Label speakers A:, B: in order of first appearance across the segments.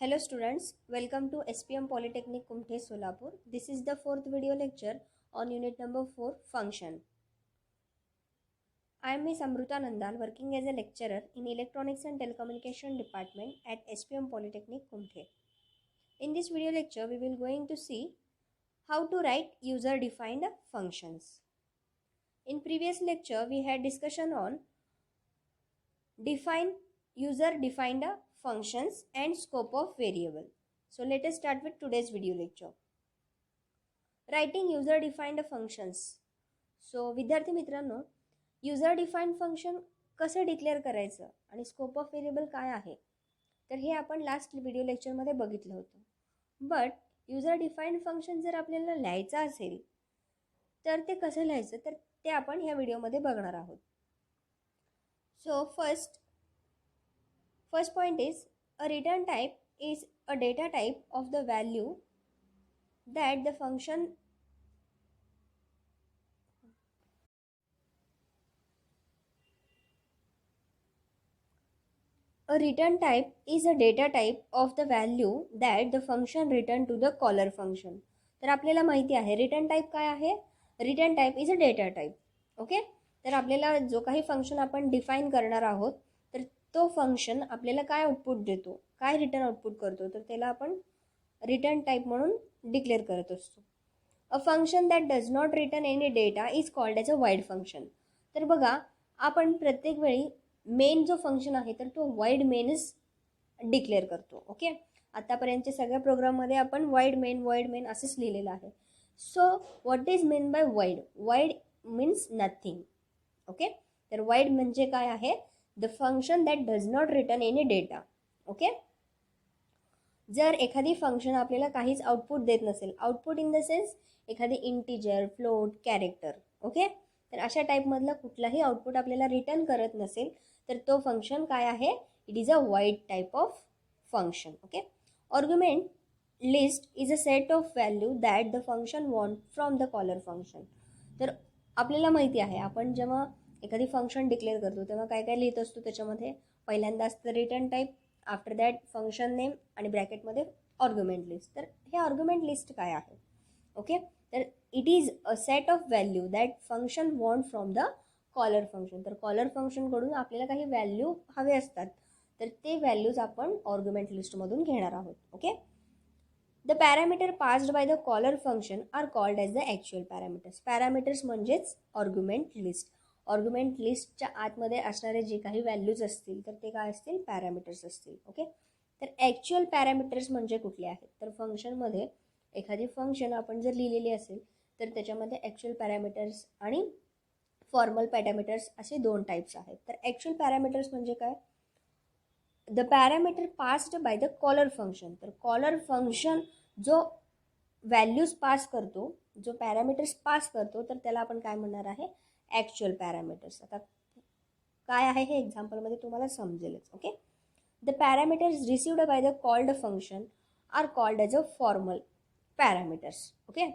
A: Hello students, welcome to SPM Polytechnic Kumte Solapur. This is the fourth video lecture on unit number 4 function. I am Ms. Amruta Nandal working as a lecturer in Electronics and Telecommunication Department at SPM Polytechnic Kumte. In this video lecture we will going to see how to write user defined functions. In previous lecture we had discussion on user defined functions and scope of variable. So let us start with today's video lecture. Writing user defined functions. So विद्यार्थी मित्रांनो, user defined function कसं declare करायचं आणि scope of variable काय आहे तर हे आपण लास्ट व्हिडिओ लेक्चरमध्ये बघितलं होतं. बट युजर डिफाईन्ड फंक्शन जर आपल्याला लिहायचं असेल तर ते कसं लिहायचं तर ते आपण ह्या व्हिडिओमध्ये बघणार आहोत. So first point is a return type is a data type of the value that the function a return type is a data type of the value that the function return to the caller function. तर आपल्याला माहिती आहे return type काय आहे. Return type is a data type. Okay, तर आपल्याला जो काही फंक्शन आपण डिफाईन करणार आहोत तर तो फंक्शन आपल्याला काय आउटपुट देतो, काय रिटर्न आउटपुट करतो तर त्याला आपण रिटर्न टाइप म्हणून डिक्लेअर करत असतो. A function that does not return any data is called as a wide function. तर बघा, आपण प्रत्येक वेळी मेन जो फंक्शन आहे तर तो वाईड मेनच डिक्लेअर करतो. ओके, आतापर्यंतच्या सगळ्या प्रोग्राममध्ये आपण वाईड मेन असंच लिहिलेलं आहे. So what is main by void? Void means nothing. Okay, तर वाईड म्हणजे काय आहे? The function that does not return any data. Okay, जर एखादी फंक्शन आपल्याला काहीच आउटपुट देत नसेल, आउटपुट इन द सेन्स एखादी इंटिजर, फ्लोट, कॅरेक्टर. ओके, तर अशा टाईपमधला कुठलाही आउटपुट आपल्याला रिटर्न करत नसेल तर तो फंक्शन काय आहे? It is a void type of function. Okay, argument list is a set of value that the function want from the caller function. तर आपल्याला माहिती आहे आपण जेव्हा एखादी फंक्शन डिक्लेअर करतो तेव्हा काय काय लिहित असतो त्याच्यामध्ये. पहिल्यांदा असतं return type, after that function name आणि ब्रॅकेटमध्ये आर्ग्युमेंट लिस्ट. तर हे आर्ग्युमेंट लिस्ट काय आहे? ओके, तर it is a set of value that function want from the caller function. तर कॉलर फंक्शनकडून आपल्याला काही व्हॅल्यू हवे असतात तर ते व्हॅल्यूज आपण आर्ग्युमेंट लिस्टमधून घेणार आहोत. Okay, the parameter passed by the caller function are called as the actual parameters. Parameters म्हणजेच आर्ग्युमेंट लिस्ट. आर्ग्युमेंट लिस्टच्या आतमध्ये असणारे जे काही व्हॅल्यूज असतील तर ते काय असतील? पॅरामीटर्स असतील. ओके, तर ॲक्च्युअल पॅरामीटर्स म्हणजे कुठले आहेत तर फंक्शनमध्ये एखादी फंक्शन आपण जर लिहिलेली असेल तर त्याच्यामध्ये ॲक्च्युअल पॅरामीटर्स आणि फॉर्मल पॅरामीटर्स असे दोन टाईप्स आहेत. तर ॲक्च्युअल पॅरामीटर्स म्हणजे काय? The parameter passed by the caller function. तर कॉलर फंक्शन जो व्हॅल्यूज पास करतो, जो पॅरामीटर्स पास करतो तर त्याला आपण काय म्हणणार आहे? Actual parameters. आता काय आहे हे एक्झाम्पलमध्ये तुम्हाला समजेलच. Okay, the parameters received by the called function are called as a formal parameters. Okay,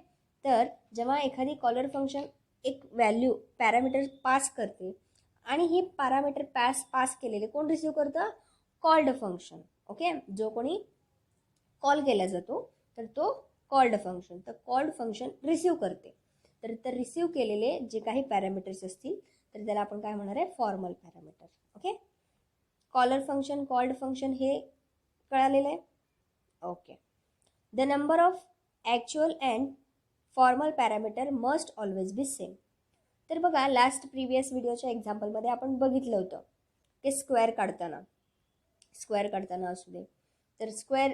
A: तर जेव्हा एखादी कॉलर फंक्शन एक व्हॅल्यू पॅरामीटर्स पास करते आणि ही पॅरामीटर पास केलेले कोण रिसिव्ह करतं? Called function. ओके, जो कोणी कॉल केला जातो तर तो कॉल्ड फंक्शन. तर कॉल्ड फंक्शन रिसिव्ह करते. तर रिसिव्ह केलेले जे काही पॅरामीटर्स असतील तर त्याला आपण काय म्हणणार आहे? Formal parameter. Okay, caller function, called function हे कळालेलं आहे. Okay, the number of actual and formal parameter must always be same. तर बघा, लास्ट प्रिव्हियस व्हिडिओच्या एक्झाम्पलमध्ये आपण बघितलं होतं की स्क्वेअर काढताना असू दे तर स्क्वेअर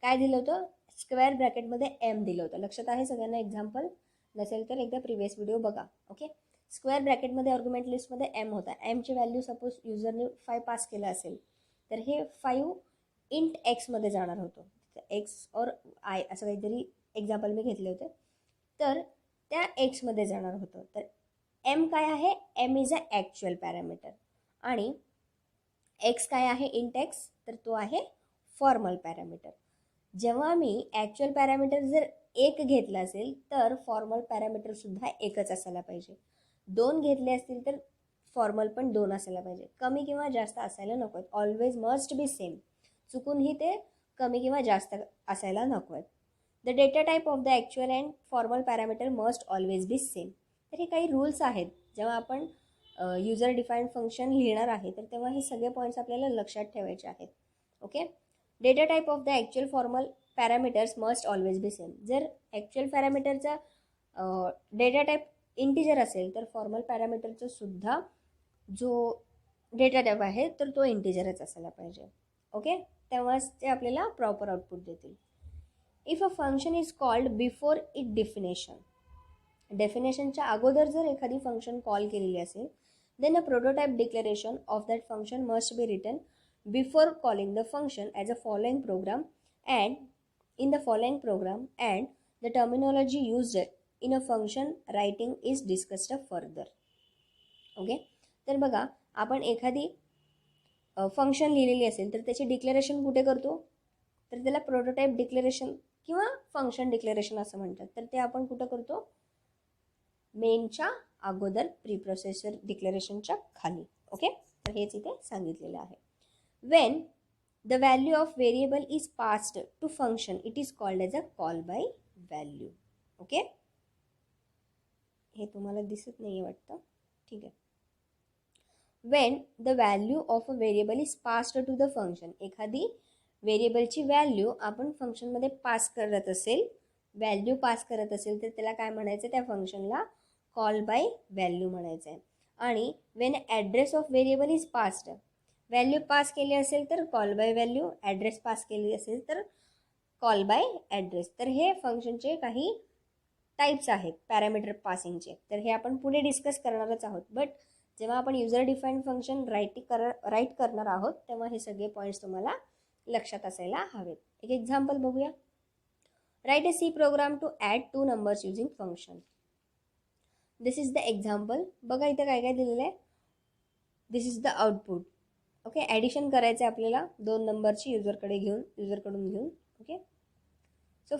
A: काय दिलं होतं? स्क्वेअर ब्रॅकेटमध्ये एम दिलं होतं. लक्षात आहे सगळ्यांना? एक्झाम्पल नसेल तर एकदा प्रिव्हियस व्हिडिओ बघा. ओके, स्क्वेअर ब्रॅकेटमध्ये आर्ग्युमेंट लिस्टमध्ये एम होता. एमची व्हॅल्यू सपोज युजरने 5 पास केलं असेल तर हे 5 इंट एक्समध्ये जाणार होतं. एक्स और आय असं काहीतरी एक्झाम्पल मी घेतले होते. तर त्या एक्समध्ये जाणार होतं. तर एम काय आहे? M is a actual parameter आणि एक्स काय आहे? Int X. तर तो आहे फॉर्मल पॅरामीटर. जेव्हा मी ॲक्च्युअल पॅरामीटर जर 1 घेतला असेल तर फॉर्मल पॅरामीटरसुद्धा 1च असायला पाहिजे. 2 घेतले असतील तर फॉर्मल पण 2 असायला पाहिजे. कमी किंवा जास्त असायला नको. Always must be same. चुकूनही ते कमी किंवा जास्त असायला नको आहेत. The data type of the actual and formal parameter must always be same. तर हे काही रूल्स आहेत. जेव्हा आपण युजर डिफाईन्ड फंक्शन लिहिणार आहे तर तेव्हा हे सगळे पॉईंट्स आपल्याला लक्षात ठेवायचे आहेत. Okay. Data type of the actual formal parameters must always be same. जर ॲक्च्युअल पॅरामीटरचा डेटा टाईप इंटिजर असेल तर फॉर्मल पॅरामीटरचा सुद्धा जो डेटा टाईप आहे तर तो इंटिजरच असायला पाहिजे. ओके. तेव्हाच ते आपल्याला प्रॉपर आउटपुट देतील. If a function is called before it डेफिनेशनच्या अगोदर जर एखादी फंक्शन कॉल केलेली असेल then a prototype declaration of that function must be written before calling the function as a following program and in the following program and the terminology used in a function writing is discussed further. Okay. तर बघा, आपण एखादी function लिहिलेली असेल तर त्याची declaration कुठे करतो, तर त्याला प्रोटोटाईप डिक्लेरेशन किंवा फंक्शन डिक्लेरेशन असं म्हणतात. तर ते आपण कुठं करतो, मेनच्या अगोदर प्रीप्रोसेसर डिक्लेरेशनच्या खाली. ओके. तर हेच इथे सांगितलेलं आहे. When the value of variable is passed to function it is called as a call by value. Okay. हे तुम्हाला दिसत नाही वाटतं. ठीक आहे. When the value of a variable is passed to the function, एखादी व्हेरिएबलची व्हॅल्यू आपण फंक्शनमध्ये पास करत असेल, व्हॅल्यू पास करत असेल तर त्याला काय म्हणायचं, त्या फंक्शनला कॉल बाय व्हॅल्यू म्हणायचं आहे. आणि when address of variable is passed, value pass केली असेल तर call by value, address pass केली असेल तर कॉल बाय ॲड्रेस. तर हे फंक्शनचे काही टाईप्स आहेत पॅरामीटर पासिंगचे. तर हे आपण पुढे डिस्कस करणारच आहोत. बट जेव्हा आपण युजर डिफाईन्ड फंक्शन राईट करणार आहोत तेव्हा हे सगळे पॉईंट्स तुम्हाला लक्षात असायला हवेत. एक एक्झाम्पल बघूया. Write a C program to add 2 numbers using function. This is the example. बघा इथं काय काय दिलेलं आहे. This is the output. Okay. Addition करायचं आहे आपल्याला 2 नंबरची युजरकडून घेऊन. ओके. सो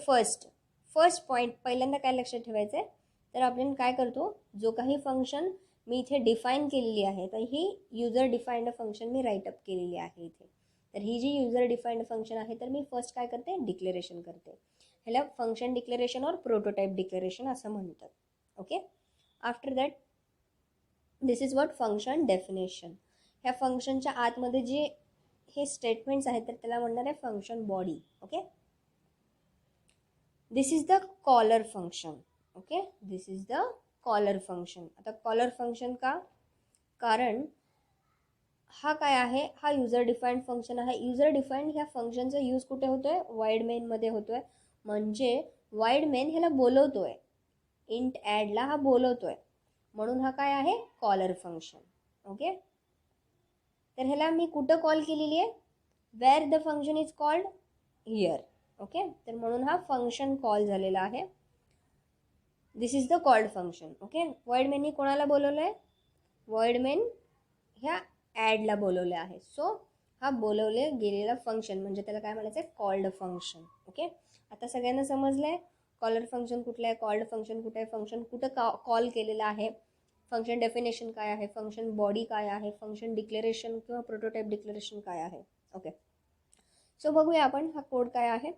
A: फर्स्ट पॉईंट पहिल्यांदा काय लक्षात ठेवायचं आहे, तर आपण काय करतो, जो काही फंक्शन मी इथे डिफाईन केलेली आहे तर ही युजर डिफाईन्ड फंक्शन मी राईटअप केलेली आहे इथे. तर ही जी युजर डिफाईन्ड फंक्शन आहे तर मी फर्स्ट काय करते, डिक्लेरेशन करते. ह्याला फंक्शन डिक्लेरेशन और प्रोटोटाईप डिक्लेरेशन असं म्हणतात. Okay. After that this is what function definition. ह्या फंक्शनच्या आतमध्ये जे हे स्टेटमेंट्स आहेत तर त्याला म्हणणार आहे function body. Okay. This is the caller function. Okay. This is the caller function. आता कॉलर फंक्शन का, कारण हा काय आहे, हा युजर डिफाईन्ड फंक्शन आहे. युजर डिफाईन्ड ह्या फंक्शनचा यूज कुठे होतो आहे, वाईड मेनमध्ये होतो आहे. म्हणजे वाईड मेन ह्याला बोलवतो आहे, इंट ॲडला हा बोलवतो आहे, म्हणून हा काय आहे, कॉलर फंक्शन. ओके. तर ह्याला मी कुठं कॉल केलेली आहे, where the function is called here. Okay. तर म्हणून हा फंक्शन कॉल झालेला आहे. This is the called function. Okay. Void मेननी कोणाला बोलवलं आहे, वाईड मेन ह्या ॲडला बोलवलं आहे. सो हा बोलवले गेलेला फंक्शन म्हणजे त्याला काय म्हणायचं आहे, कॉल्ड फंक्शन. ओके. आता सगळ्यांना समजलं आहे कॉलर फंक्शन कुठलं आहे, कॉल्ड फंक्शन कुठं आहे, फंक्शन कुठं कॉल केलेलं आहे, फंक्शन डेफिनेशन काय आहे, फंक्शन बॉडी काय आहे, फंक्शन डिक्लेरेशन किंवा प्रोटोटाईप डिक्लेरेशन काय आहे. ओके. सो बघूया आपण हा कोड काय आहे.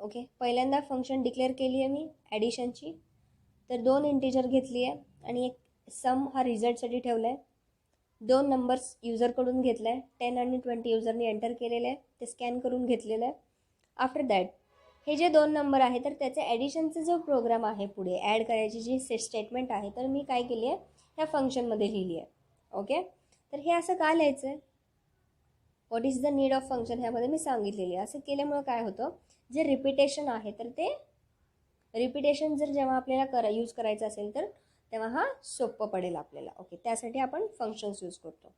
A: ओके. पहिल्यांदा फंक्शन डिक्लेअर केली आहे मी ॲडिशनची. तर 2 इंटिजर घेतली आहे आणि एक सम हा रिझल्टसाठी ठेवला आहे. 2 नंबर्स युजरकडून घेतला आहे, 10 आणि 20 युजरनी एंटर केलेलं आहे, ते स्कॅन करून घेतलेलं आहे. आफ्टर दॅट हे जे 2 नंबर आहे तर त्याचे ॲडिशनचा जो प्रोग्राम आहे पुढे ॲड करायची जी स्टेटमेंट आहे तर मी काय केली आहे, ह्या फंक्शनमध्ये लिहिली आहे. ओके. तर हे असं का लिहायचं आहे, what is the need of function ह्यामध्ये मी सांगितलेली आहे. असं केल्यामुळं काय होतं, जे रिपिटेशन आहे तर ते रिपिटेशन जर जेव्हा आपल्याला यूज करायचं असेल तर तेव्हा हा सोपं पडेल आपल्याला. ओके. त्यासाठी आपण फंक्शन्स यूज करतो.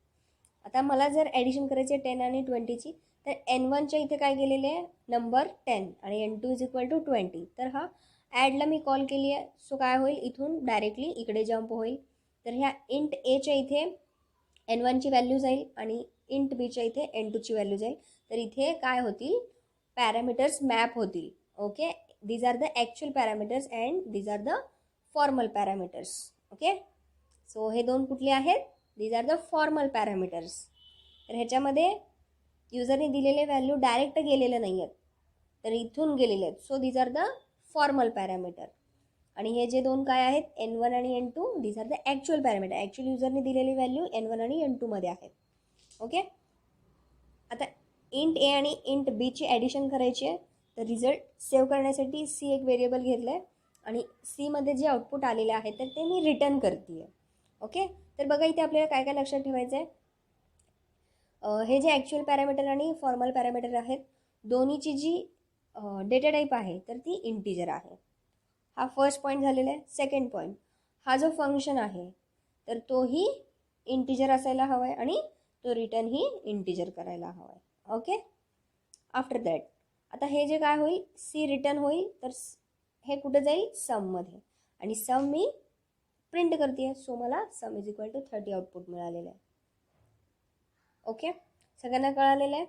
A: आता मला जर ॲडिशन करायची आहे 10 आणि 20ची तर N1च्या इथे काय केलेले आहे, नंबर 10 आणि N2 इज इक्वल टू 20. तर हा ॲडला मी कॉल केली आहे. सो काय होईल, इथून डायरेक्टली इकडे जम्प होईल. तर ह्या इंट एच्या इथे N1ची व्हॅल्यू जाईल आणि इंट बीच्या इथे N2ची व्हॅल्यू जाईल. तर इथे काय होतील, पॅरामीटर्स मॅप होतील. Okay. these are the actual parameters and these are the formal parameters. Okay. So हे 2 कुठले आहेत, these are the formal parameters. तर ह्याच्यामध्ये युजरने दिलेले व्हॅल्यू डायरेक्ट गेलेले नाही आहेत, तर इथून गेलेले आहेत. So these are the formal parameter. आणि हे जे दोन काय आहेत, N1 आणि N2, these are the actual parameter. Actual युजरने दिलेली व्हॅल्यू N1 आणि N2 मध्ये आहेत. ओके. आता इंट ए आणि इंट बीची ॲडिशन करायची आहे. तर रिझल्ट सेव्ह करण्यासाठी सी एक व्हेरिएबल घेतलं आहे आणि सीमध्ये जे आउटपुट आलेले आहे तर ते मी रिटर्न करते आहे. ओके. तर बघा इथे आपल्याला काय काय लक्षात ठेवायचं आहे. हे जे ॲक्च्युअल पॅरामीटर आणि फॉर्मल पॅरामीटर आहेत, दोन्हीची जी डेटा टाईप आहे तर ती इंटिजर आहे. हा फर्स्ट पॉईंट झालेला आहे. सेकंड पॉईंट, हा जो फंक्शन आहे तर तोही इंटिजर असायला हवा आहे आणि तो रिटर्न ही इंटिजर करायला हवा आहे. ओके. आफ्टर दॅट आता हे जे काय होईल, सी रिटर्न होईल, तर हे कुठं जाईल, सममध्ये, आणि सम मी प्रिंट करते आहे. सो मला sum is equal to 30 output मिळालेलं आहे. ओके. सगळ्यांना कळालेलं आहे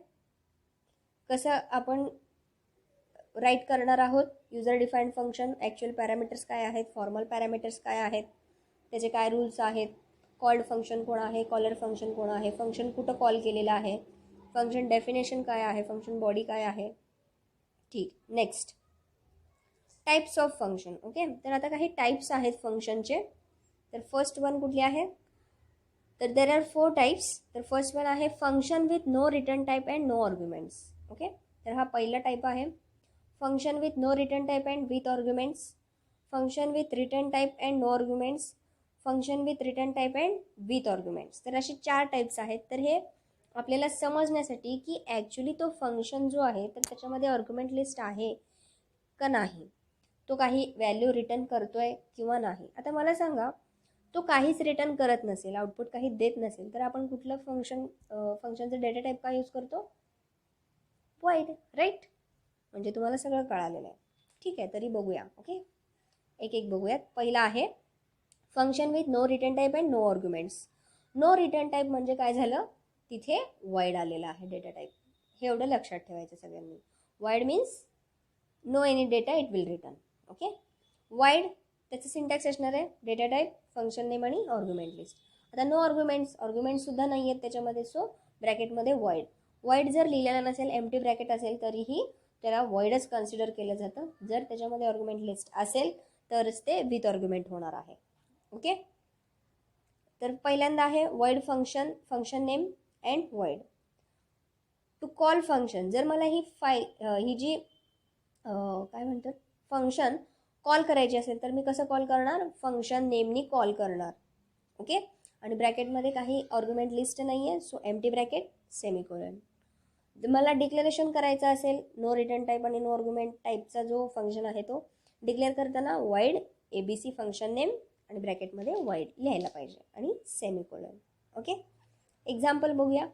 A: कसं आपण राईट करणार आहोत. User defined function, actual parameters काय आहेत, फॉर्मल पॅरामीटर्स काय आहेत, त्याचे काय रूल्स आहेत, कॉल्ड फंक्शन कोण आहे, कॉलर फंक्शन कोण आहे, फंक्शन कुठं कॉल केलेलं आहे, फंक्शन डेफिनेशन काय आहे, फंक्शन बॉडी काय आहे. ठीक. Next, types of function. Okay. तर आता काही टाईप्स आहेत फंक्शनचे. तर फर्स्ट वन कुठली आहे, तर देर आर 4 टाईप्स. तर फर्स्ट वन आहे function with no return type and no arguments. Okay. तर हा पहिला टाईप आहे. Function with no return type and with arguments, function with return type and no arguments, function with return type and with arguments. तर असे 4 types आहेत. तर हे आपल्याला समजण्यासाठी की ॲक्च्युली तो फंक्शन जो आहे तर त्याच्यामध्ये आर्ग्युमेंट लिस्ट आहे का नाही, तो काही व्हॅल्यू रिटर्न करतोय किंवा नाही. आता मला सांगा, तो काहीच रिटर्न करत नसेल, आउटपुट काही देत नसेल, तर आपण कुठलं फंक्शनचं डेटा टाईप काय यूज करतो, void, राईट. म्हणजे तुम्हाला सगळं कळालेलं आहे. ठीक आहे. तरी बघूया. ओके. एक एक बघूयात. पहिला आहे function with no return type and no arguments. No return type म्हणजे काय झालं, तिथे void आलेला आहे डेटा टाईप. हे एवढं लक्षात ठेवायचं सगळ्यांनी. void means no any data it will return. Okay. void त्याचं सिंटॅक्स असणार आहे डेटा टाईप, फंक्शन नेम आणि आर्ग्युमेंट लिस्ट. आता नो आर्ग्युमेंट्ससुद्धा नाही आहेत त्याच्यामध्ये. सो ब्रॅकेटमध्ये void जर लिहिलेला नसेल, एम्प्टी ब्रॅकेट असेल, तरीही त्याला voidच कन्सिडर केलं जातं. जर त्याच्यामध्ये आर्ग्युमेंट लिस्ट असेल तरच ते विथ आर्ग्युमेंट होणार आहे. ओके. तर पहिल्यांदा आहे void function, function name and void. To call function, जर मला ही जी काय म्हणतात फंक्शन कॉल करायची असेल तर मी कसं कॉल करणार, फंक्शन नेमनी कॉल करणार. ओके. आणि ब्रॅकेटमध्ये काही आर्ग्युमेंट लिस्ट नाही आहे. So empty bracket, semicolon. मला डिक्लेरेशन करायचं असेल नो रिटर्न टाईप आणि नो आर्ग्युमेंट टाईपचा जो फंक्शन आहे तो डिक्लेअर करताना void ABC फंक्शन नेम आणि ब्रॅकेटमध्ये void लिहायला पाहिजे आणि सेमिकोलन. ओके. एक्झाम्पल बघूया.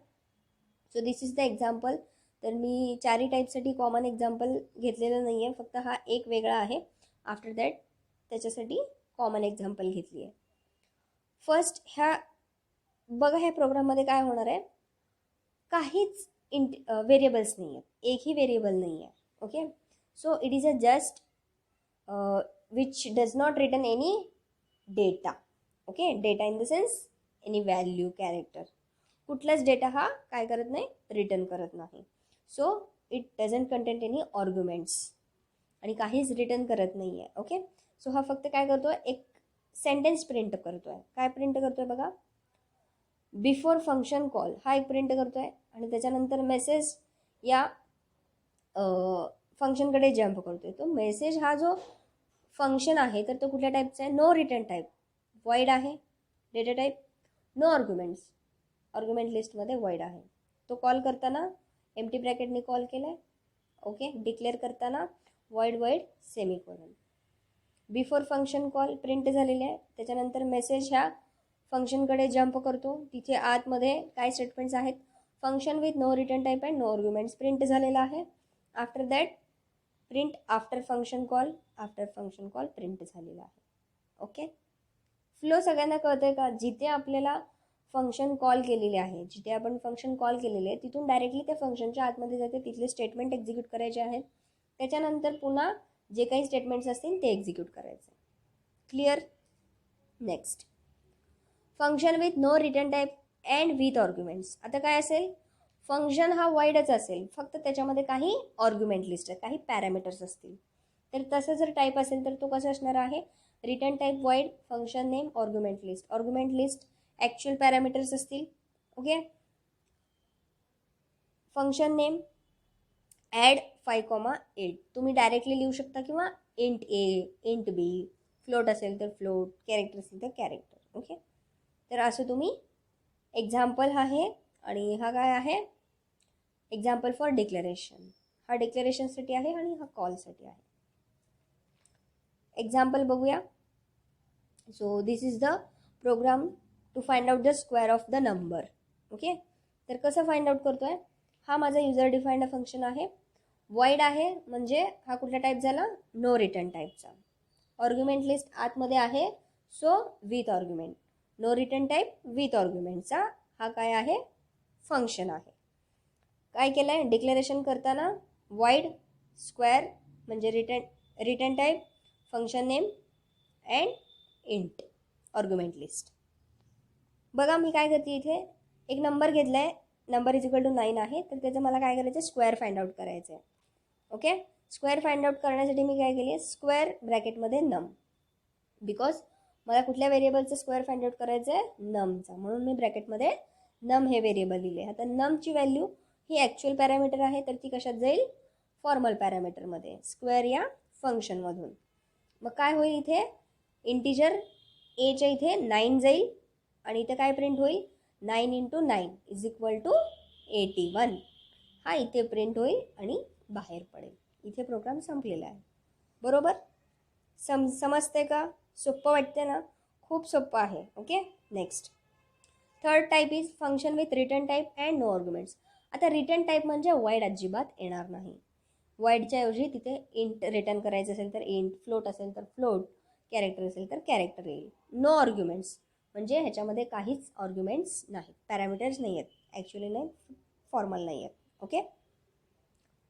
A: So this is the example. तर मी 4ही टाईपसाठी कॉमन एक्झाम्पल घेतलेलं नाही आहे, फक्त हा एक वेगळा आहे. आफ्टर दॅट त्याच्यासाठी कॉमन एक्झाम्पल घेतली आहे. फर्स्ट बघा ह्या प्रोग्राममध्ये काय होणार आहे, काहीच व्हेरिएबल्स नाही आहेत, एकही व्हेरिएबल नाही आहे. Okay. So it is a just which does not return any data. Okay. Data in the sense any value, character, कुठलाच डेटा हा काय करत नाही, रिटर्न करत नाही. So it doesn't content any arguments आणि काहीच रिटर्न करत नाही आहे. ओके. सो हा फक्त काय करतो आहे, एक सेंटेन्स प्रिंट करतो आहे. काय प्रिंट करतो आहे बघा, बिफोर फंक्शन कॉल हा एक प्रिंट करतो आहे आणि त्याच्यानंतर मेसेज या फंक्शनकडे जम्प करतो आहे. तो मेसेज हा जो फंक्शन आहे तर तो कुठल्या टाईपचा आहे, नो रिटर्न टाईप, void आहे. Data type no arguments, argument लिस्टमध्ये void आहे. तो कॉल करताना एम्प्टी ब्रॅकेटने कॉल केला आहे. ओके. डिक्लेअर करताना void semicolon. Before function call print झालेले आहे. त्याच्यानंतर मेसेज ह्या फंक्शनकडे जम्प करतो, तिथे आतमध्ये काय स्टेटमेंट्स आहेत, function with no return type and no arguments print झालेला आहे. After that print after function call, after function call print झालेला आहे. ओके. फ्लो सगळ्यांना कळतंय का, जिथे आपल्याला फंक्शन कॉल केलेले आहे, जिथे आपण फंक्शन कॉल केलेले आहे तिथून डायरेक्टली त्या फंक्शनच्या आतमध्ये जाते, तिथले स्टेटमेंट एक्झिक्यूट करायचे आहेत. त्याच्यानंतर पुन्हा जे काही स्टेटमेंट्स असतील ते एक्झिक्यूट करायचे. Clear. Next, function with no return type and with arguments. आता काय असेल, फंक्शन हा वाईडच असेल, फक्त त्याच्यामध्ये काही आर्ग्युमेंट लिस्ट आहे, काही पॅरामीटर्स असतील. तर तसं जर टाईप असेल तर तो कसं असणार आहे, return type wide, function name, argument list. Argument list actual parameters असतील. ओके. फंक्शन नेम ॲड 5,8 तुम्ही डायरेक्टली लिहू शकता, किंवा इंट ए, इंट बी, फ्लोट असेल तर फ्लोट, कॅरेक्टर असेल तर कॅरेक्टर. ओके. तर असं तुम्ही एक्झाम्पल आहे, आणि हा काय आहे, एक्झाम्पल फॉर डिक्लेरेशन. हा डिक्लेरेशनसाठी आहे आणि हा कॉलसाठी आहे. एक्झाम्पल बघूया. So this is the program to find out the square of the number. Okay. तर कसं फाइंड आउट करतोय, हा माझा युजर डिफाइंड फंक्शन आहे. वाईड आहे म्हणजे हा कुठला टाईप झाला, नो रिटर्न टाईपचा. आर्ग्युमेंट लिस्ट आतमध्ये आहे, so with argument. No return type with आर्ग्युमेंटचा हा काय आहे, फंक्शन आहे. काय केलं आहे, डिक्लेरेशन करताना वाईड, स्क्वेअर म्हणजे return type, function name and int, argument list. बघा मी काय करते, इथे एक नंबर घेतला आहे, नंबर इज इक्वल टू 9 आहे, तर त्याचं मला काय करायचं आहे, स्क्वेअर फाइंड आउट करायचं आहे. ओके. स्क्वेअर फाइंड आउट करण्यासाठी मी काय केली आहे, स्क्वेअर ब्रॅकेटमध्ये नम, बिकॉज मला कुठल्या व्हेरिएबलचं स्क्वेअर फाइंड आउट करायचं आहे, नमचा, म्हणून मी ब्रॅकेटमध्ये नम हे व्हेरिएबल लिहिले. आता नमची व्हॅल्यू ही ॲक्च्युअल पॅरामीटर आहे, तर ती कशात जाईल, फॉर्मल पॅरामीटरमध्ये, स्क्वेअर या फंक्शनमधून. मग काय होईल, इथे इंटिजर एच्या इथे 9 जाईल, आणि इथे काय प्रिंट होईल, 9 × 9 इज इक्वल टू 81. हा इथे प्रिंट होईल आणि बाहेर पडेल. इथे प्रोग्राम संपलेला आहे. बरोबर. समजते का, सोपं वाटते ना, खूप सोपं आहे. Okay. Next third type is function with return type and no arguments. आता रिटर्न टाईप म्हणजे वाईड अजिबात येणार नाही. वाईडच्या ऐवजी तिथे इंट रिटर्न करायचं असेल तर इंट, फ्लोट असेल तर फ्लोट, कॅरेक्टर असेल तर कॅरेक्टर येईल. नो आर्ग्युमेंट्स म्हणजे ह्याच्यामध्ये काहीच आर्ग्युमेंट्स नाहीत, पॅरामीटर्स नाही आहेत, ॲक्च्युअली नाही, फॉर्मल नाही आहेत. ओके.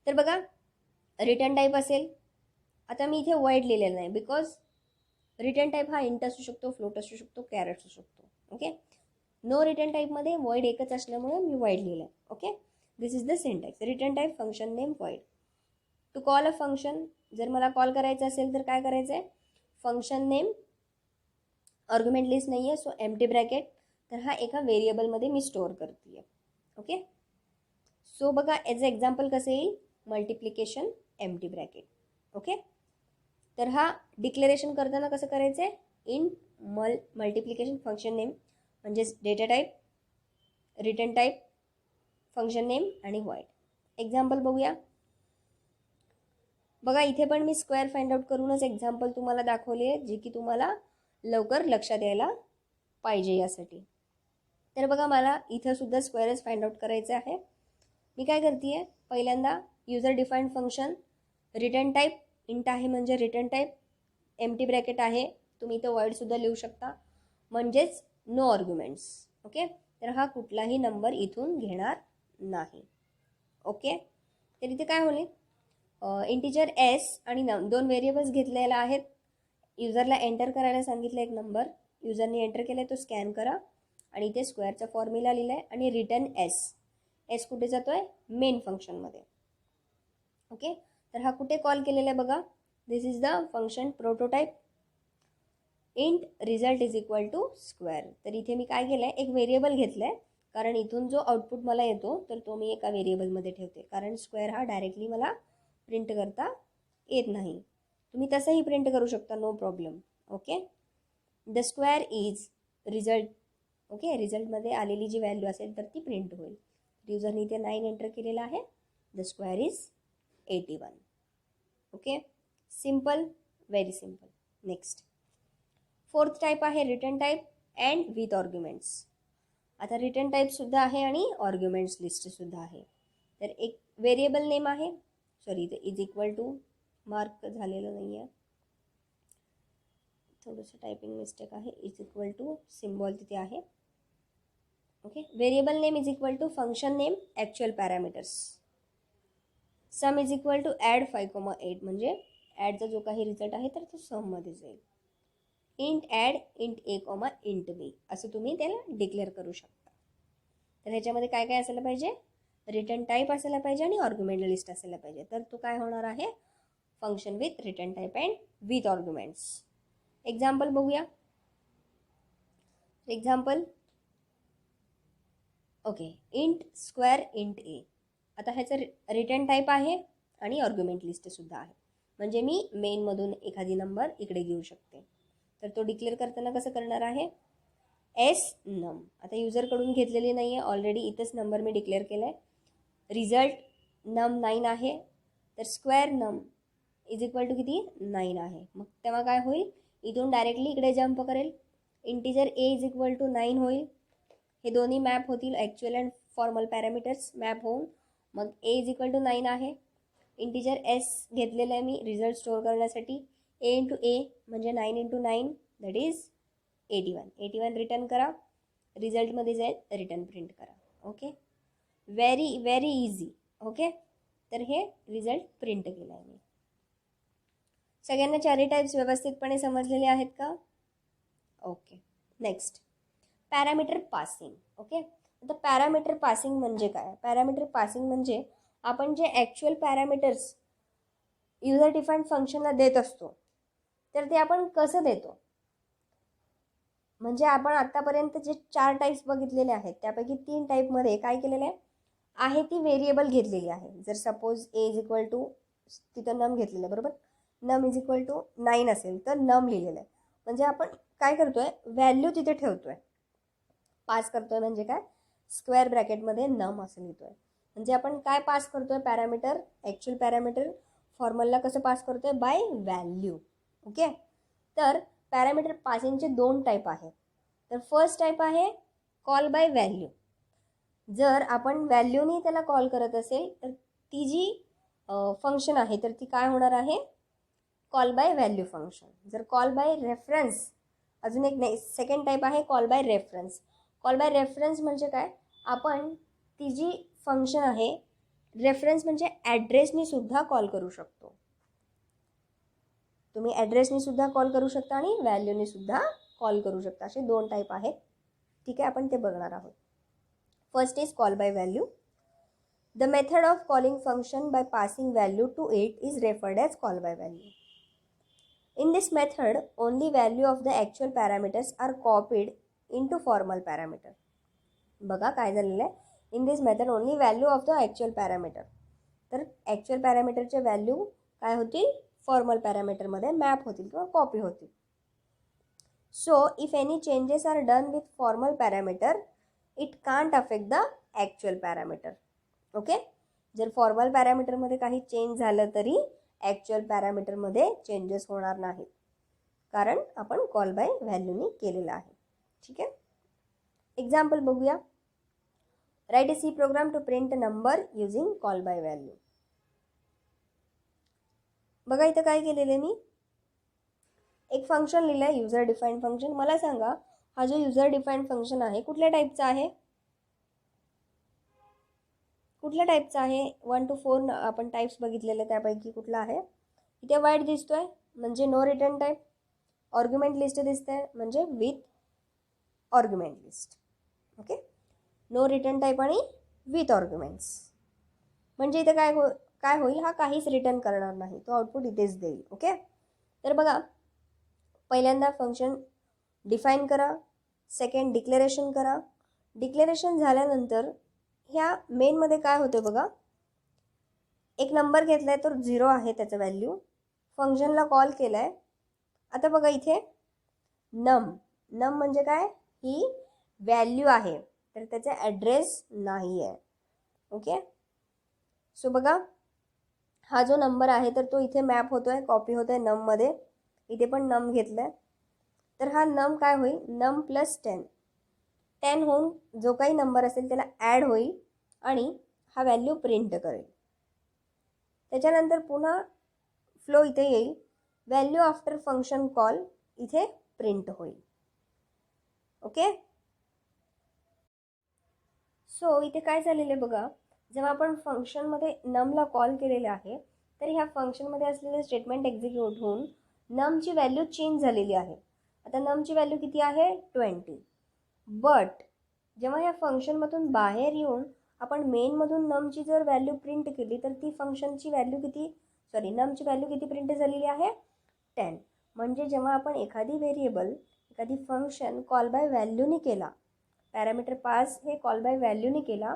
A: तर बघा रिटर्न टाईप असेल, आता मी इथे वाईड लिहिलेलं नाही, बिकॉज रिटर्न टाईप हा इंट असू शकतो, फ्लोट असू शकतो, कॅरेट असू शकतो. ओके. नो रिटर्न टाईपमध्ये वाईड एकच असल्यामुळे मी वाईड लिहिलं आहे. Okay. This is the syntax. Return type, function name, void. To call a function, जर मला कॉल करायचं असेल तर काय करायचं आहे, फंक्शन नेम, आर्ग्युमेंट लिस्ट नाही आहे, सो एम्प्टी ब्रॅकेट, तर हा एका व्हेरिएबलमध्ये मी स्टोअर करते आहे. ओके. सो बघा ॲज अ एक्झाम्पल कसं येईल, मल्टिप्लिकेशन, एम्प्टी ब्रॅकेट. ओके. तर हा डिक्लेरेशन करताना कसं करायचं आहे, इन मल्टिप्लिकेशन, फंक्शन नेम म्हणजेच data type, return type, function name आणि वाईड. एक्झाम्पल बघूया. बघा इथे पण मी स्क्वेअर फाइंड आउट करूनच एक्झाम्पल तुम्हाला दाखवले आहे, जे की तुम्हाला लवकर लक्षात यायला पाहिजे यासाठी. तर बघा मला इथं सुद्धा स्क्वेअरच फाइंड आउट करायचं आहे. मी काय करते आहे, पहिल्यांदा user defined function, return type int आहे म्हणजे रिटर्न टाईप, एम्प्टी ब्रॅकेट आहे, तुम्ही इथं वाईडसुद्धा लिहू शकता, म्हणजेच नो आर्ग्युमेंट्स. ओके. तर हा कुठलाही नंबर इथून घेणार नाही. ओके. तर इथे काय होईल, इंटिजर एस आणि दोन व्हेरिएबल्स घेतलेला आहेत. युजरला एंटर करायला सांगितलं एक नंबर, युजरने एंटर केला आहे, तो स्कॅन करा, आणि इथे स्क्वेअरचा फॉर्म्युला लिहिला आहे, आणि रिटर्न एस. एस कुठे जातो आहे, मेन फंक्शनमध्ये. ओके. तर हा कुठे कॉल केलेला आहे बघा, this is the function prototype, int result is equal to square. तर इथे मी काय केलं आहे, एक व्हेरिएबल घेतलं आहे, कारण इथून जो आउटपुट मला येतो तर तो मी एका व्हेरिएबलमध्ये ठेवते, कारण स्क्वेअर हा डायरेक्टली मला प्रिंट करता येत नाही. तुम्ही तसंही प्रिंट करू शकता, no problem. Okay. The square is result. Okay. रिझल्टमध्ये आलेली जी व्हॅल्यू असेल तर ती प्रिंट होईल. युजरने इथे 9 एंटर केलेला आहे, the square is 81. Okay. Simple, very simple. Next fourth type आहे return type and with arguments. आता रिटर्न टाईपसुद्धा आहे आणि आर्ग्युमेंट्स लिस्टसुद्धा आहे. तर एक व्हेरिएबल नेम आहे, सॉरी इथे इज इक्वल टू मार्क झालेलं नाही आहे, थोडंसं टायपिंग मिस्टेक आहे, इज इक्वल टू सिम्बॉल तिथे आहे. Okay. Variable name is equal to function name, actual parameters. Sum is equal to add 5,8 म्हणजे ॲडचा जो काही रिझल्ट आहे तर तो सममध्ये जाईल. इंट ॲड इंट ए, इंट बी असं तुम्ही त्याला डिक्लेअर करू शकता. तर ह्याच्यामध्ये काय काय असायला पाहिजे, रिटर्न टाईप असायला पाहिजे आणि आर्ग्युमेंट लिस्ट असायला पाहिजे. तर तो काय होणार आहे, function with return type and with arguments. Example बघूया. Example, okay, int square int a. आता ह्याचं रिटर्न टाईप आहे आणि आर्ग्युमेंट लिस्टसुद्धा आहे, म्हणजे मी मेनमधून एखादी नंबर इकडे घेऊ शकते. तर तो डिक्लेअर करताना कसं करणार आहे, एस नम. आता युजरकडून घेतलेली नाही आहे, ऑलरेडी इथंच नंबर मी डिक्लेअर केला आहे. रिझल्ट नम 9 आहे, तर स्क्वेअर नम इज इक्वल टू किती, 9 आहे. मग तेव्हा काय होईल, इथून डायरेक्टली इकडे जम्प करेल, integer A is equal to 9 होईल. हे दोन्ही मॅप होतील, actual and formal parameters map होऊन मग ए इज इक्वल टू 9 आहे. इंटिजर एस घेतलेलं आहे मी रिझल्ट स्टोअर करण्यासाठी. ए इंटू ए म्हणजे 9 इंटू 9 दॅट इज 81. 81 रिटर्न करा, रिझल्टमध्ये जाईल, रिटर्न प्रिंट करा. Okay, very very easy. Okay, तर हे रिझल्ट प्रिंट केला आहे मी. सगळ्यांना चारही टाईप्स व्यवस्थितपणे समजलेले आहेत का? Okay, next parameter passing. Okay, आता पॅरामीटर पासिंग म्हणजे काय? पॅरामीटर पासिंग म्हणजे आपण जे ॲक्च्युअल पॅरामीटर्स युजर डिफाईन्ड फंक्शनला देत असतो, तर ते आपण कसं देतो, म्हणजे आपण आत्तापर्यंत जे 4 टाईप्स बघितलेले आहेत त्यापैकी 3 टाईपमध्ये काय केलेलं आहे ती व्हेरिएबल घेतलेली आहे. जर suppose A is equal to, तिथं नम घेतलेलं आहे बरोबर, नम इज इक्वल टू 9 असेल तर नम लिहिलेलं आहे. म्हणजे आपण काय करतो आहे, व्हॅल्यू तिथे ठेवतो आहे, पास करतो आहे. म्हणजे काय, स्क्वेअर ब्रॅकेटमध्ये नम असं लिहितो आहे. म्हणजे आपण काय पास करतो आहे, पॅरामीटर, ॲक्च्युअल पॅरामीटर फॉर्मलला कसं पास करतो आहे, बाय व्हॅल्यू. ओके, तर पॅरामीटर पासिंगचे 2 टाईप आहेत. तर फर्स्ट टाईप आहे कॉल बाय व्हॅल्यू. जर आपण व्हॅल्यूनी त्याला कॉल करत असेल तर ती जी फंक्शन आहे तर ती काय होणार आहे, कॉल बाय व्हॅल्यू फंक्शन. जर कॉल बाय रेफरन्स, अजून एक सेकंड टाईप आहे call by reference. Call by reference म्हणजे काय, आपण ती जी फंक्शन आहे रेफरन्स म्हणजे ॲड्रेसनी सुद्धा कॉल करू शकतो. तुम्ही ॲड्रेसनी सुद्धा कॉल करू शकता आणि व्हॅल्यूनी सुद्धा कॉल करू शकता. असे 2 टाईप आहेत. ठीक आहे, आपण ते बघणार आहोत. First is call by value. The method of calling function by passing value to it is referred as call by value. In this method, only value of the actual parameters are copied into formal parameter. बघा काय झालेलं आहे, in this method only value of the actual parameter. तर actual पॅरामीटरचे value काय होतील, formal पॅरामीटरमध्ये map होतील किंवा कॉपी होतील. So if any changes are done with formal parameter it can't affect the actual parameter. Okay, जर फॉर्मल पॅरामीटरमध्ये काही चेंज झालं तरी ॲक्च्युअल पॅरामीटरमध्ये चेंजेस होणार नाहीत, कारण आपण कॉल बाय व्हॅल्यूनी केलेलं आहे. ठीक आहे, एक्झाम्पल बघूया. Write a C program to print number using call by value. बघा इथं काय केलेलं आहे, मी एक फंक्शन लिहिलं आहे, युजर डिफाईन्ड फंक्शन. मला सांगा हा जो युजर डिफाईन्ड फंक्शन आहे कुठल्या टाईपचा आहे, कुठल्या टाईपचा आहे. 1 to 4 आपण टाईप्स बघितलेले, त्यापैकी कुठला आहे. इथे वाईट दिसतोय म्हणजे no return type. Argument list दिसतंय म्हणजे with argument list. Okay, no return type आणि विथ आर्ग्युमेंट्स. म्हणजे इथे काय होईल, हा काहीच रिटर्न करणार नाही, तो आउटपुट इथेच देईल. ओके, तर बघा पहिल्यांदा फंक्शन डिफाईन करा, सेकंड डिक्लेरेशन करा. डिक्लेरेशन झाल्यानंतर ह्या मेनमध्ये काय होतं बघा, एक नंबर घेतला आहे तर 0 आहे त्याचं व्हॅल्यू, फंक्शनला कॉल केला आहे. आता बघा इथे नम म्हणजे काय, ही व्हॅल्यू आहे तर त्याचा ॲड्रेस नाही आहे. ओके, सो बघा हा जो नंबर आहे तर तो इथे मॅप होतो आहे, कॉपी होतो आहे नममध्ये. इथे पण नम घेतलं आहे, तर हा नम काय होईल, नम प्लस 10 होऊन जो काही नंबर असेल त्याला ॲड होईल आणि हा व्हॅल्यू प्रिंट करेल. त्याच्यानंतर पुन्हा फ्लो इथे येईल, व्हॅल्यू आफ्टर फंक्शन कॉल इथे प्रिंट होईल. ओके, सो इथे काय झालेलं आहे बघा, जेव्हा आपण फंक्शनमध्ये नमला कॉल केलेलं आहे तर ह्या फंक्शनमध्ये असलेले स्टेटमेंट एक्झिक्यूट होऊन नमची व्हॅल्यू चेंज झालेली आहे. आता नमची व्हॅल्यू किती आहे, 20. बट जेव्हा ह्या फंक्शनमधून बाहेर येऊन आपण मेनमधून नमची जर व्हॅल्यू प्रिंट केली तर ती फंक्शनची व्हॅल्यू नमची व्हॅल्यू किती प्रिंट झालेली आहे 10. म्हणजे जेव्हा आपण एखादी व्हेरिएबल एखादी फंक्शन कॉल बाय व्हॅल्यूने केला, पॅरामीटर पास हे कॉल बाय व्हॅल्यूने केला,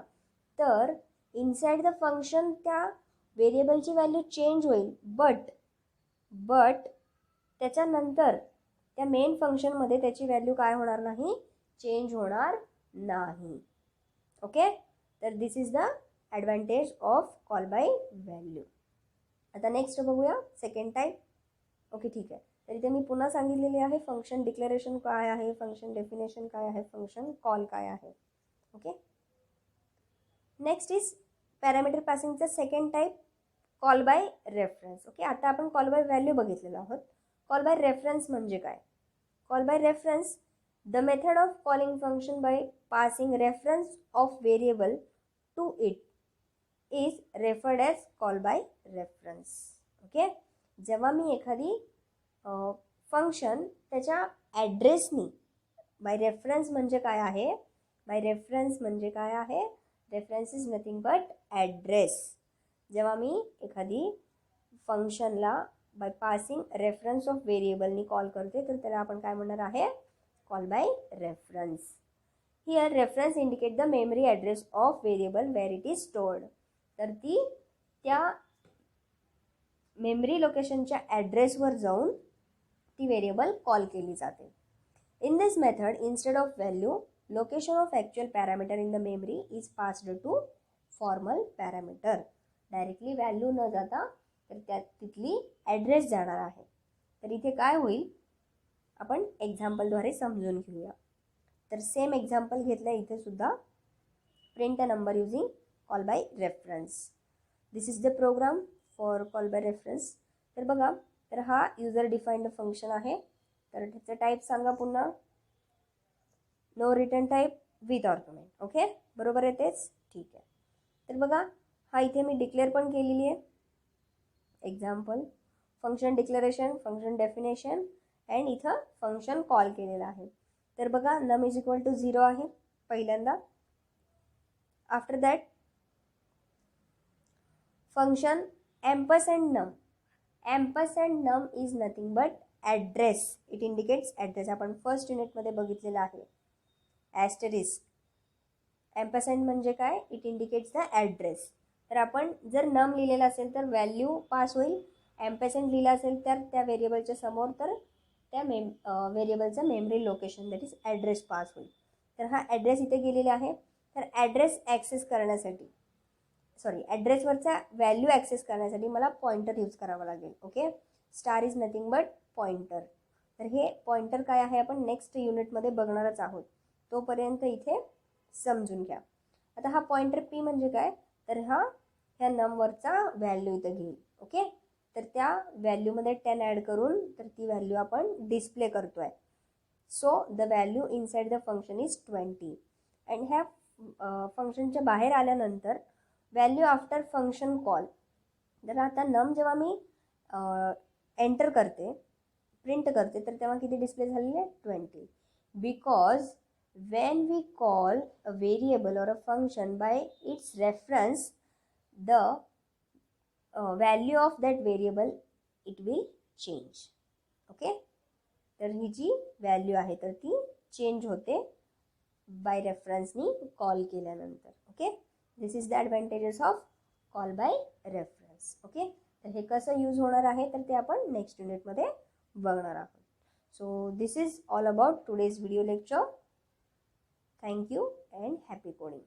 A: तर इनसाइड द फंक्शन त्या व्हेरिएबलची व्हॅल्यू चेंज होईल. बट त्याच्यानंतर त्या मेन फंक्शनमध्ये त्याची व्हॅल्यू काय होणार नाही, चेंज होणार नाही. ओके, तर this is the advantage of call by value. आता नेक्स्ट बघूया सेकंड टाईप. ओके, ठीक आहे. तर इथे मी पुन्हा सांगितलेले आहे फंक्शन डिक्लेरेशन काय आहे, फंक्शन डेफिनेशन काय आहे, फंक्शन कॉल काय आहे. ओके, नेक्स्ट इज पॅरामीटर पासिंगचा second type call by reference. Okay, आता आपण कॉल बाय व्हॅल्यू बघितलेलं आहोत. कॉल बाय रेफरन्स म्हणजे काय? Call by reference the method of calling function by passing reference of variable to it is referred as call by reference. Okay, जेव्हा मी एखादी function त्याच्या ॲड्रेसनी, बाय रेफरन्स म्हणजे काय आहे, बाय रेफरन्स म्हणजे काय आहे, reference is nothing but address. जेव्हा मी एखादी फंक्शनला बाय पासिंग रेफरन्स ऑफ व्हेरिएबलनी कॉल करते तर त्याला आपण काय म्हणणार आहे, call by reference. Here reference indicate the memory address of variable where it is stored. तर ती त्या मेमरी लोकेशनच्या ॲड्रेसवर जाऊन ती व्हेरिएबल कॉल केली जाते. In this method instead of value location of actual parameter in the memory is passed to formal parameter. Directly value न जाता तर त्यात तिथली ॲड्रेस जाणार आहे. तर इथे काय होईल आपण एक्झाम्पलद्वारे समजून घेऊया. तर सेम एक्झाम्पल घेतलं इथे सुद्धा, print a number using call by reference. This is the program for call by reference. तर बघा, तर हा युजर डिफाईन्ड फंक्शन आहे. तर त्याचं टाईप सांगा पुन्हा, no return type with argument. Okay, बरोबर आहे तेच, ठीक आहे. तर बघा, हा इथे मी डिक्लेअर पण केलेली आहे. Example function declaration, function definition and इथं फंक्शन कॉल केलेलं आहे. तर बघा, नम इज इक्वल टू 0 आहे पहिल्यांदा. आफ्टर दॅट फंक्शन एम्परसँड नम. एम्परसँड नम is nothing but address. It indicates address. आपण फर्स्ट युनिटमध्ये बघितलेलं आहे. ॲस्टरिस्क, एम्परसँड म्हणजे काय, इट इंडिकेट्स द ॲड्रेस. तर आपण जर नम लिहिलेला असेल तर व्हॅल्यू पास होईल, एम्परसँड लिहिला असेल तर त्या व्हेरिएबलच्या समोर तर त्या व्हेरिएबलचं memory location that is address pass होईल. तर हा ॲड्रेस इथे गेलेला आहे. तर ॲड्रेस ॲक्सेस करण्यासाठी, ॲड्रेसवरचा व्हॅल्यू ॲक्सेस करण्यासाठी मला पॉइंटर यूज करावा लागेल. Okay, star is nothing but pointer. तर हे पॉइंटर काय आहे आपण नेक्स्ट युनिटमध्ये बघणारच आहोत. तोपर्यंत इथे समजून घ्या. आता हा पॉइंटर पी म्हणजे काय, तर ह्या नंबरचा व्हॅल्यू इथं घेईल. ओके, तर त्या व्हॅल्यूमध्ये 10 ॲड करून तर ती व्हॅल्यू आपण डिस्प्ले करतो आहे. So the value inside the function is 20. And ह्या फंक्शनच्या बाहेर आल्यानंतर व्हॅल्यू आफ्टर फंक्शन कॉल. तर आता नम जेव्हा मी एंटर करते, प्रिंट करते, तर तेव्हा किती डिस्प्ले झालेली आहे, 20. Because when we call a variable or a function by its reference, the value of that variable it will change. Okay, तर ही जी व्हॅल्यू आहे तर ती चेंज होते बाय रेफरन्सनी कॉल केल्यानंतर. Okay, this is the advantages of call by reference. Okay, तर हे कसं यूज होणार आहे तर ते आपण नेक्स्ट युनिटमध्ये बघणार आहोत. So this is all about today's video lecture. Thank you and happy coding.